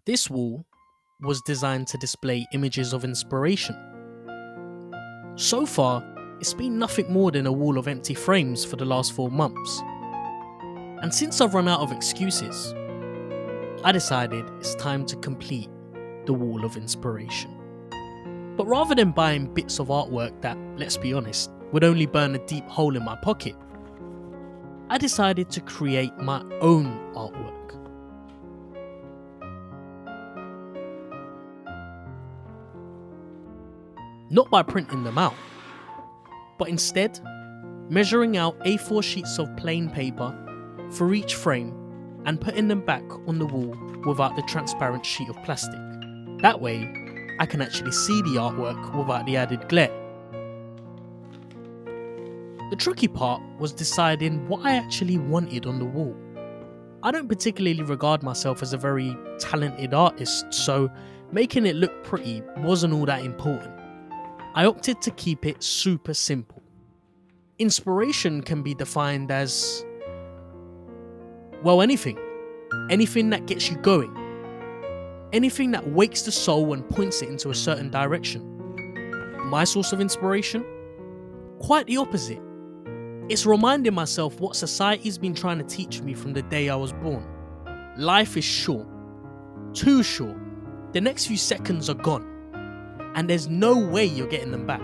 This wall was designed to display images of inspiration. So far, it's been nothing more than a wall of empty frames for the last 4 months. And since I've run out of excuses, I decided it's time to complete the wall of inspiration. But rather than buying bits of artwork that, let's be honest, would only burn a deep hole in my pocket, I decided to create my own artwork. Not by printing them out, but instead measuring out A4 sheets of plain paper for each frame and putting them back on the wall without the transparent sheet of plastic. That way, I can actually see the artwork without the added glare. The tricky part was deciding what I actually wanted on the wall. I don't particularly regard myself as a very talented artist, so making it look pretty wasn't all that important. I opted to keep it super simple. Inspiration can be defined as, well, anything. Anything that gets you going. Anything that wakes the soul and points it into a certain direction. My source of inspiration? Quite the opposite. It's reminding myself what society's been trying to teach me from the day I was born. Life is short. Too short. The next few seconds are gone. And there's no way you're getting them back.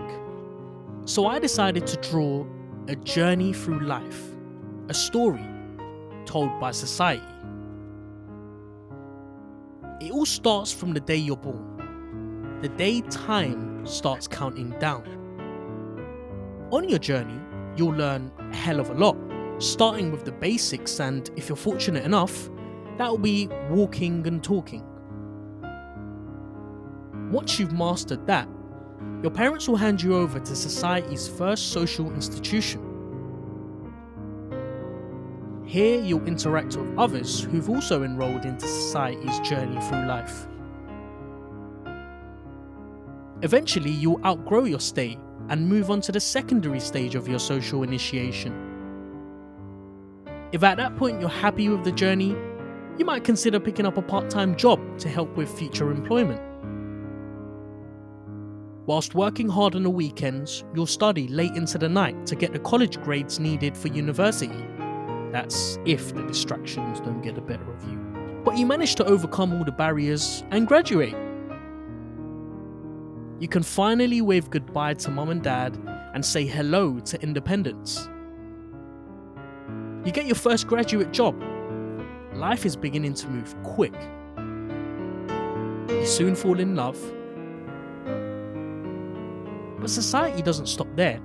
So I decided to draw a journey through life. A story told by society. It all starts from the day you're born. The day time starts counting down. On your journey, you'll learn a hell of a lot, starting with the basics, and if you're fortunate enough, that'll be walking and talking. Once you've mastered that, your parents will hand you over to society's first social institution. Here you'll interact with others who've also enrolled into society's journey through life. Eventually you'll outgrow your stay and move on to the secondary stage of your social initiation. If at that point you're happy with the journey, you might consider picking up a part-time job to help with future employment. Whilst working hard on the weekends, you'll study late into the night to get the college grades needed for university. That's if the distractions don't get the better of you. But you manage to overcome all the barriers and graduate. You can finally wave goodbye to mum and dad and say hello to independence. You get your first graduate job. Life is beginning to move quick. You soon fall in love. But society doesn't stop there.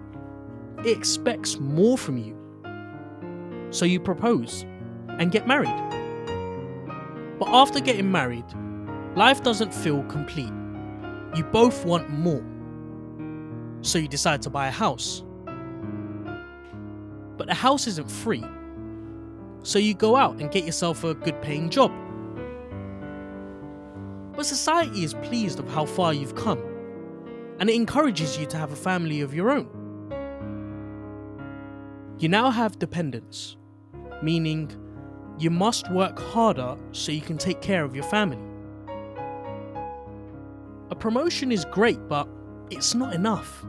It expects more from you. So you propose and get married. But after getting married, life doesn't feel complete. You both want more. So you decide to buy a house. But the house isn't free. So you go out and get yourself a good paying job. But society is pleased of how far you've come, and it encourages you to have a family of your own. You now have dependents, meaning you must work harder so you can take care of your family. A promotion is great, but it's not enough,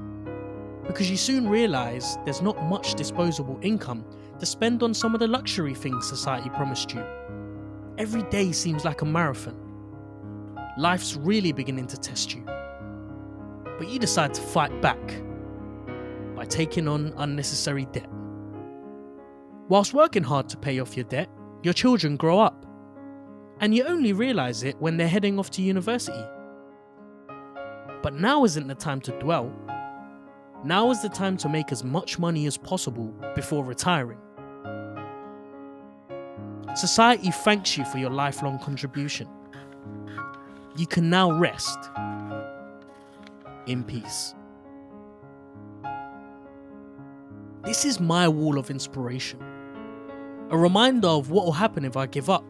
because you soon realise there's not much disposable income to spend on some of the luxury things society promised you. Every day seems like a marathon. Life's really beginning to test you. But you decide to fight back by taking on unnecessary debt. Whilst working hard to pay off your debt, your children grow up, and you only realise it when they're heading off to university. But now isn't the time to dwell. Now is the time to make as much money as possible before retiring. Society thanks you for your lifelong contribution. You can now rest in peace. This is my wall of inspiration. A reminder of what will happen if I give up.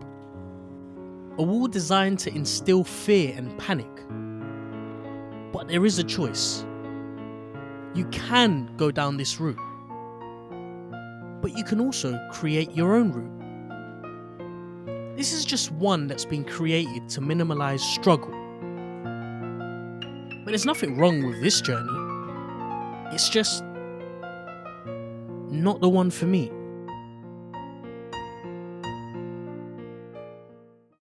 A wall designed to instill fear and panic. But there is a choice. You can go down this route. But you can also create your own route. This is just one that's been created to minimalize struggle. But there's nothing wrong with this journey. It's just not the one for me.